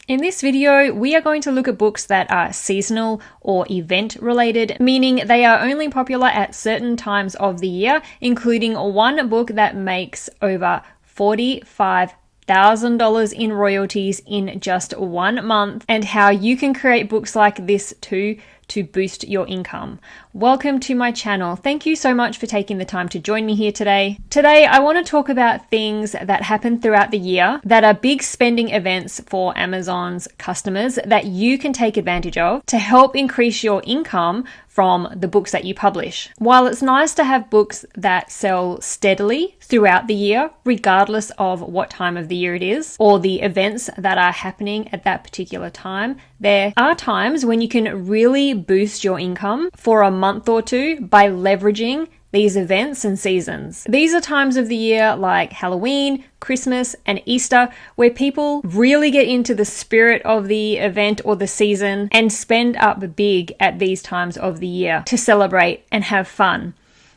In this video, we are going to look at books that are seasonal or event related, meaning they are only popular at certain times of the year, including one book that makes over $45,000 in royalties in just 1 month, and how you can create books like this too to boost your income. Welcome to my channel. Thank you so much for taking the time to join me here today. Today, I want to talk about things that happen throughout the year that are big spending events for Amazon's customers that you can take advantage of to help increase your income from the books that you publish. While it's nice to have books that sell steadily throughout the year, regardless of what time of the year it is, or the events that are happening at that particular time, there are times when you can really boost your income for a month or two by leveraging these events and seasons. These are times of the year like Halloween, Christmas, and Easter, where people really get into the spirit of the event or the season and spend up big at these times of the year to celebrate and have fun.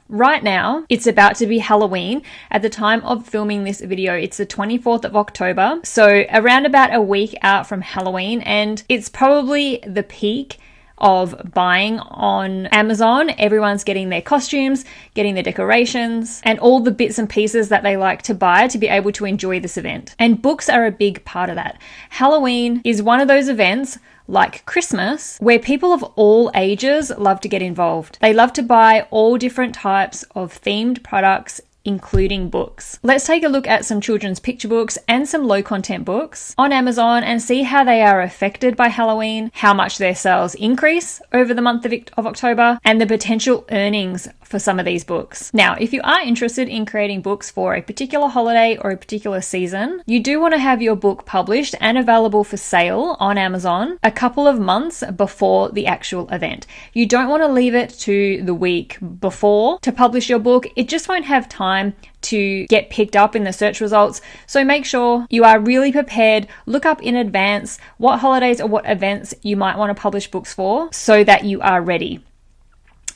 Right now, it's about to be Halloween. At the time of filming this video, it's the 24th of October, so around about a week out from Halloween, and it's probably the peak of buying on Amazon. Everyone's getting their costumes, getting their decorations, and all the bits and pieces that they like to buy to be able to enjoy this event. And books are a big part of that. Halloween is one of those events, like Christmas, where people of all ages love to get involved. They love to buy all different types of themed products, including books. Let's take a look at some children's picture books and some low content books on Amazon and see how they are affected by Halloween, how much their sales increase over the month of October, and the potential earnings for some of these books. Now, if you are interested in creating books for a particular holiday or a particular season, you do want to have your book published and available for sale on Amazon a couple of months before the actual event. You don't want to leave it to the week before to publish your book. It just won't have time to get picked up in the search results. So make sure you are really prepared. Look up in advance what holidays or what events you might want to publish books for so that you are ready.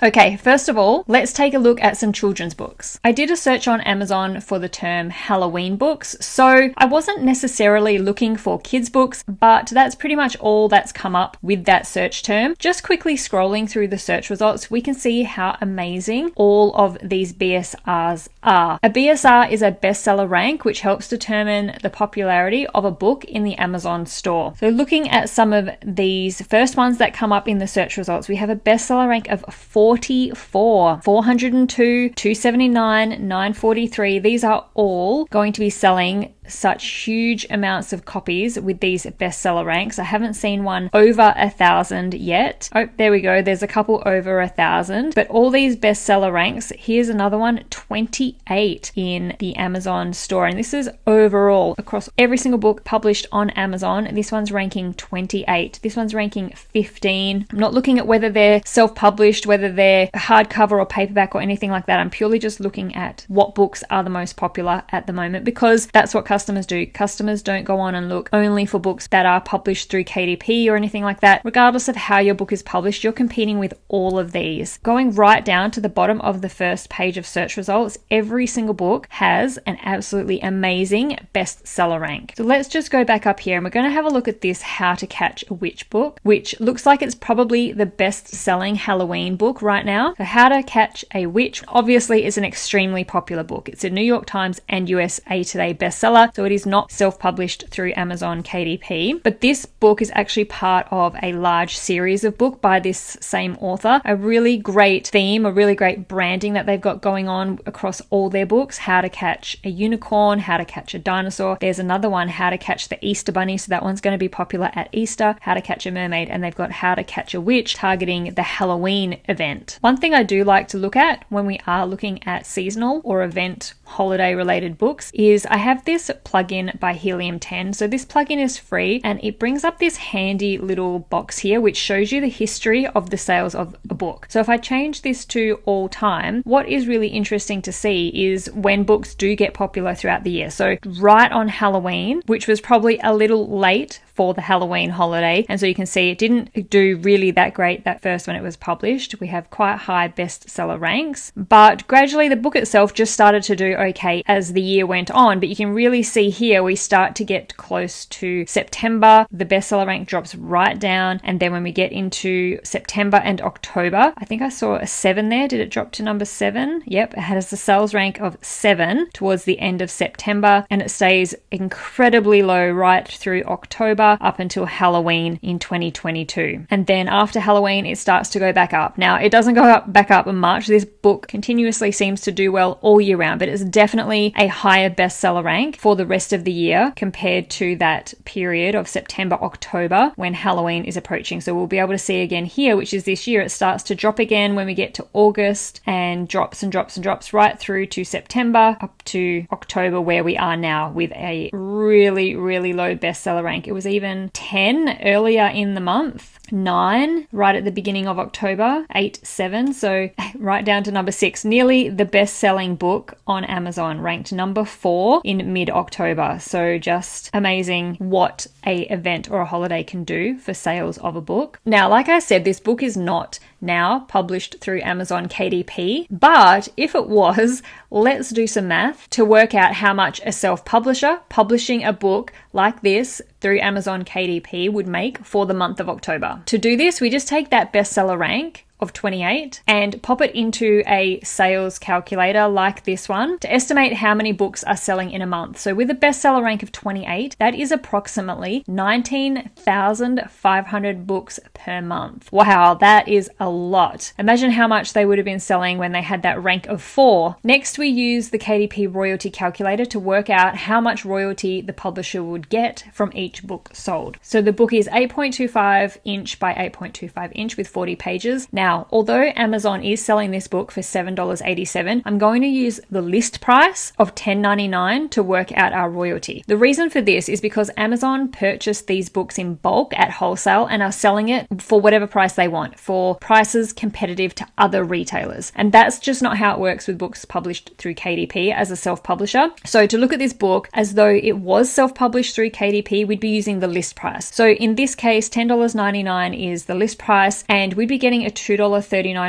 Okay, first of all, let's take a look at some children's books. I did a search on Amazon for the term Halloween books, so I wasn't necessarily looking for kids' books, but that's pretty much all that's come up with that search term. Just quickly scrolling through the search results, we can see how amazing all of these BSRs are. A BSR is a bestseller rank, which helps determine the popularity of a book in the Amazon store. So looking at some of these first ones that come up in the search results, we have a bestseller rank of 44, 402, 279, 943. These are all going to be selling such huge amounts of copies with these bestseller ranks. I haven't seen one over 1,000 yet. Oh, there we go. There's a couple over 1,000, but all these bestseller ranks. Here's another one, 28 in the Amazon store. And this is overall across every single book published on Amazon. This one's ranking 28. This one's ranking 15. I'm not looking at whether they're self-published, whether they're hardcover or paperback or anything like that. I'm purely just looking at what books are the most popular at the moment, because that's what customers do. Customers don't go on and look only for books that are published through KDP or anything like that. Regardless of how your book is published, you're competing with all of these. Going right down to the bottom of the first page of search results, every single book has an absolutely amazing bestseller rank. So let's just go back up here and we're going to have a look at this How to Catch a Witch book, which looks like it's probably the best-selling Halloween book right now. So How to Catch a Witch obviously is an extremely popular book. It's a New York Times and USA Today bestseller, so it is not self-published through Amazon KDP. But this book is actually part of a large series of books by this same author. A really great theme, a really great branding that they've got going on across all their books. How to Catch a Unicorn, How to Catch a Dinosaur. There's another one, How to Catch the Easter Bunny, so that one's going to be popular at Easter. How to Catch a Mermaid, and they've got How to Catch a Witch, targeting the Halloween event. One thing I do like to look at when we are looking at seasonal or event holiday related books is I have this plugin by Helium 10. So this plugin is free and it brings up this handy little box here which shows you the history of the sales of a book. So if I change this to all time, what is really interesting to see is when books do get popular throughout the year. So right on Halloween, which was probably a little late for the Halloween holiday. And so you can see it didn't do really that great that first when it was published. We have quite high bestseller ranks, but gradually the book itself just started to do okay as the year went on. But you can really see here we start to get close to September, the bestseller rank drops right down, and then when we get into September and October, I think I saw a 7 there. Did it drop to number 7? Yep, it has the sales rank of 7 towards the end of September, and it stays incredibly low right through October up until Halloween in 2022. And then after Halloween, it starts to go back up. Now, it doesn't go back up much. This book continuously seems to do well all year round, but it's definitely a higher bestseller rank for the rest of the year compared to that period of September, October when Halloween is approaching. So we'll be able to see again here, which is this year, it starts to drop again when we get to August and drops and drops and drops right through to September up to October, where we are now with a really, really low bestseller rank. It was even 10 earlier in the month, 9 right at the beginning of October, 8, 7, so right down to number 6, nearly the best-selling book on Amazon, ranked number 4 in mid-October. So just amazing what a event or a holiday can do for sales of a book. Now, like I said, this book is not now published through Amazon KDP, but if it was, let's do some math to work out how much a self-publisher publishing a book like this through Amazon KDP would make for the month of October. To do this, we just take that bestseller rank of 28 and pop it into a sales calculator like this one to estimate how many books are selling in a month. So with a bestseller rank of 28, that is approximately 19,500 books per month. Wow, that is a lot. Imagine how much they would have been selling when they had that rank of 4. Next, we use the KDP royalty calculator to work out how much royalty the publisher would get from each book sold. So the book is 8.25 inch by 8.25 inch with 40 pages. Now, although Amazon is selling this book for $7.87, I'm going to use the list price of $10.99 to work out our royalty. The reason for this is because Amazon purchased these books in bulk at wholesale and are selling it for whatever price they want, for prices competitive to other retailers. And that's just not how it works with books published through KDP as a self-publisher. So to look at this book as though it was self-published through KDP, we'd be using the list price. So in this case, $10.99 is the list price, and we'd be getting a $2.39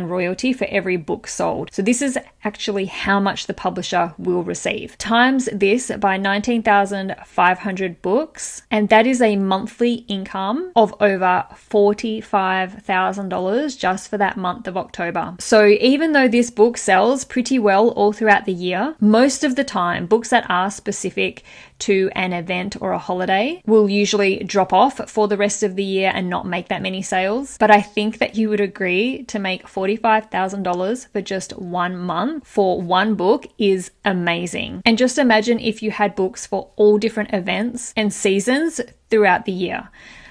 royalty for every book sold. So this is actually how much the publisher will receive. Times this by 19,500 books, and that is a monthly income of over $45,000 just for that month of October. So even though this book sells pretty well all throughout the year, most of the time, books that are specific to an event or a holiday will usually drop off for the rest of the year and not make that many sales. But I think that you would agree to make $45,000 for just 1 month for one book is amazing. And just imagine if you had books for all different events and seasons throughout the year.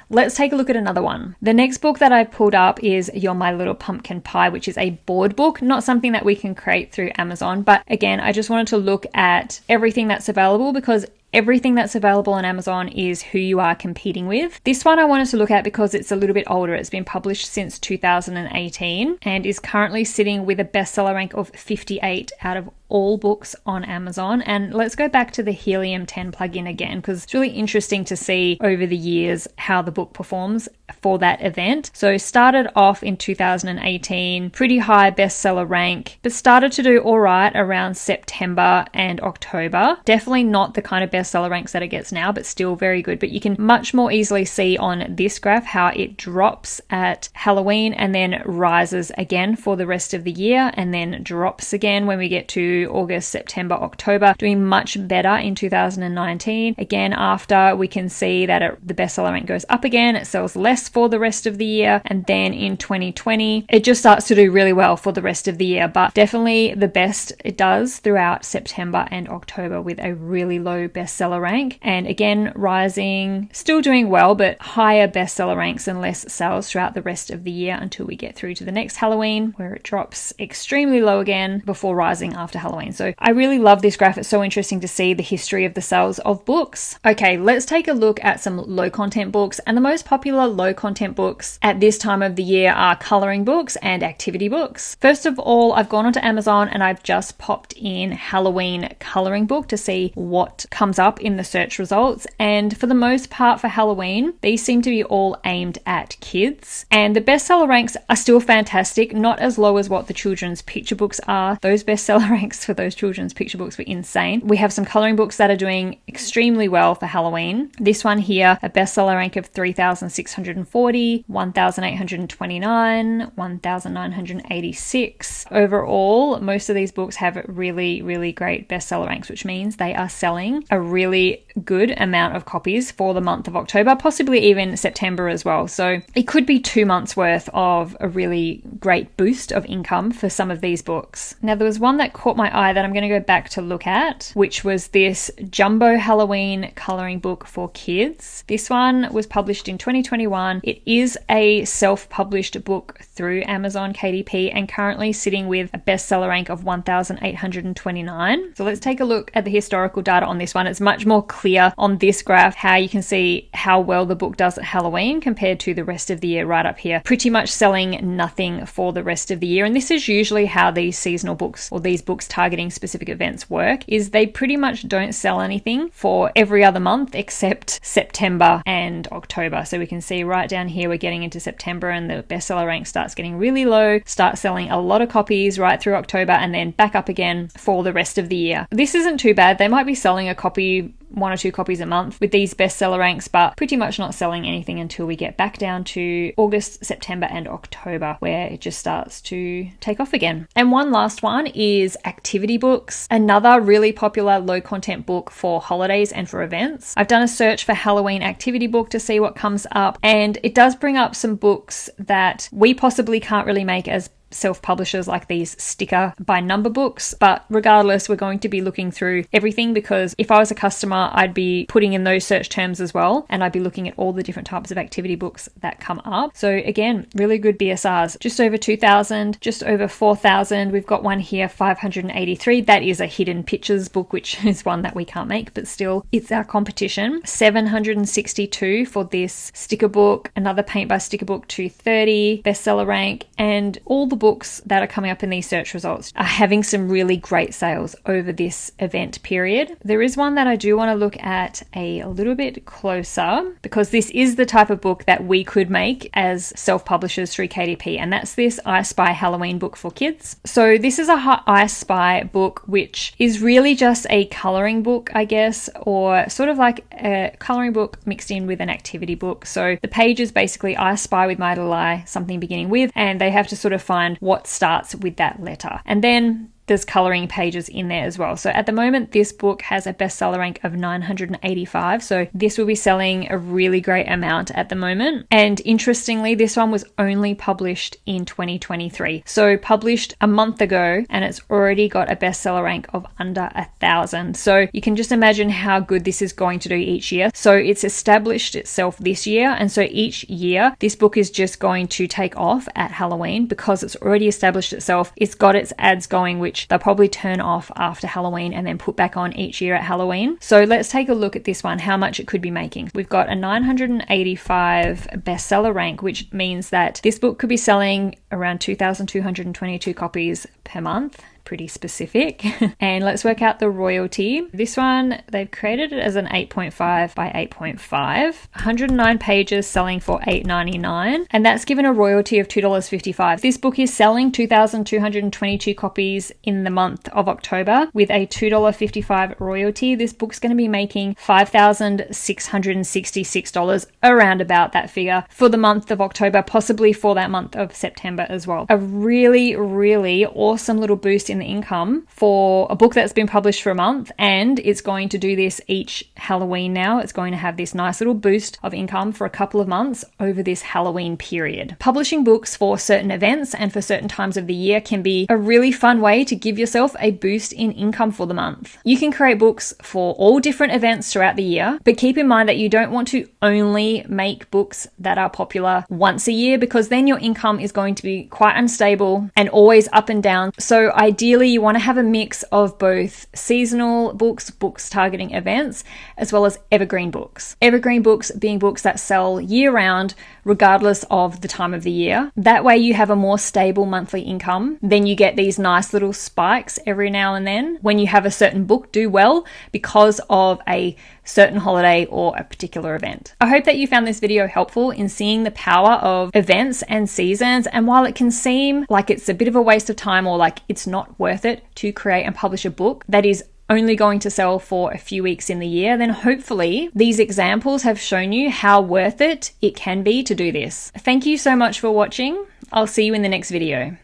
Let's take a look at another one. The next book that I pulled up is You're My Little Pumpkin Pie, which is a board book, not something that we can create through Amazon. But again, I just wanted to look at everything that's available because everything that's available on Amazon is who you are competing with. This one I wanted to look at because it's a little bit older. It's been published since 2018 and is currently sitting with a bestseller rank of 58 out of all books on Amazon. And let's go back to the Helium 10 plugin again, because it's really interesting to see over the years how the book performs for that event. So started off in 2018, pretty high bestseller rank, but started to do all right around September and October. Definitely not the kind of bestseller ranks that it gets now, but still very good. But you can much more easily see on this graph how it drops at Halloween and then rises again for the rest of the year, and then drops again when we get to August, September, October, doing much better in 2019. Again, after we can see that the bestseller rank goes up again, it sells less for the rest of the year, and then in 2020 it just starts to do really well for the rest of the year, but definitely the best it does throughout September and October with a really low bestseller rank, and again rising, still doing well, but higher bestseller ranks and less sales throughout the rest of the year until we get through to the next Halloween, where it drops extremely low again before rising after Halloween Halloween. So I really love this graph. It's so interesting to see the history of the sales of books. Okay, let's take a look at some low content books. And the most popular low content books at this time of the year are coloring books and activity books. First of all, I've gone onto Amazon and I've just popped in Halloween coloring book to see what comes up in the search results. And for the most part for Halloween, these seem to be all aimed at kids. And the bestseller ranks are still fantastic, not as low as what the children's picture books are. Those bestseller ranks for those children's picture books were insane. We have some coloring books that are doing extremely well for Halloween. This one here, a bestseller rank of 3,640, 1,829, 1,986. Overall, most of these books have really, really great bestseller ranks, which means they are selling a really good amount of copies for the month of October, possibly even September as well. So it could be 2 months worth of a really great boost of income for some of these books. Now, there was one that caught my eye that I'm going to go back to look at, which was this Jumbo Halloween coloring book for kids. This one was published in 2021. It is a self-published book through Amazon KDP and currently sitting with a bestseller rank of 1,829. So let's take a look at the historical data on this one. It's much more clear on this graph how you can see how well the book does at Halloween compared to the rest of the year right up here. Pretty much selling nothing for the rest of the year. And this is usually how these seasonal books or these books targeting specific events work, is they pretty much don't sell anything for every other month except September and October. So we can see right down here we're getting into September and the bestseller rank starts getting really low, start selling a lot of copies right through October and then back up again for the rest of the year. This isn't too bad. They might be selling a copy, 1 or 2 copies a month with these bestseller ranks, but pretty much not selling anything until we get back down to August, September, and October, where it just starts to take off again. And one last one is activity books, another really popular low content book for holidays and for events. I've done a search for Halloween activity book to see what comes up, and it does bring up some books that we possibly can't really make as self-publishers, like these sticker by number books. But regardless, we're going to be looking through everything, because if I was a customer, I'd be putting in those search terms as well, and I'd be looking at all the different types of activity books that come up. So again, really good BSRs, just over 2,000, just over 4,000. We've got one here, 583. That is a hidden pictures book, which is one that we can't make, but still it's our competition. 762 for this sticker book, another paint by sticker book, 230 bestseller rank, and all the books that are coming up in these search results are having some really great sales over this event period. There is one that I do want to look at a little bit closer, because this is the type of book that we could make as self-publishers through KDP, and that's this I Spy Halloween book for kids. So this is a I Spy book, which is really just a coloring book, I guess, or sort of like a coloring book mixed in with an activity book. So the page is basically I spy with my little eye something beginning with, and they have to sort of find what starts with that letter. And then there's coloring pages in there as well. So at the moment, this book has a bestseller rank of 985. So this will be selling a really great amount at the moment. And interestingly, this one was only published in 2023. So published a month ago, and it's already got a bestseller rank of under 1,000. So you can just imagine how good this is going to do each year. So it's established itself this year. And so each year, this book is just going to take off at Halloween, because it's already established itself. It's got its ads going, which they'll probably turn off after Halloween and then put back on each year at Halloween. So let's take a look at this one, how much it could be making. We've got a 985 bestseller rank, which means that this book could be selling around 2,222 copies per month. Pretty specific. And let's work out the royalty. This one, they've created it as an 8.5 by 8.5, 109 pages selling for $8.99, and that's given a royalty of $2.55. This book is selling 2,222 copies in the month of October with a $2.55 royalty. This book's going to be making $5,666, around about that figure, for the month of October, possibly for that month of September as well. A really, really awesome little boost in the income for a book that's been published for a month, and it's going to do this each Halloween now. It's going to have this nice little boost of income for a couple of months over this Halloween period. Publishing books for certain events and for certain times of the year can be a really fun way to give yourself a boost in income for the month. You can create books for all different events throughout the year, but keep in mind that you don't want to only make books that are popular once a year, because then your income is going to be quite unstable and always up and down. So ideally, Ideally, you want to have a mix of both seasonal books, books targeting events, as well as evergreen books. Evergreen books being books that sell year round, regardless of the time of the year. That way you have a more stable monthly income. Then you get these nice little spikes every now and then when you have a certain book do well because of a certain holiday or a particular event. I hope that you found this video helpful in seeing the power of events and seasons. And while it can seem like it's a bit of a waste of time or like it's not worth it to create and publish a book that is only going to sell for a few weeks in the year, then hopefully these examples have shown you how worth it can be to do this. Thank you so much for watching. I'll see you in the next video.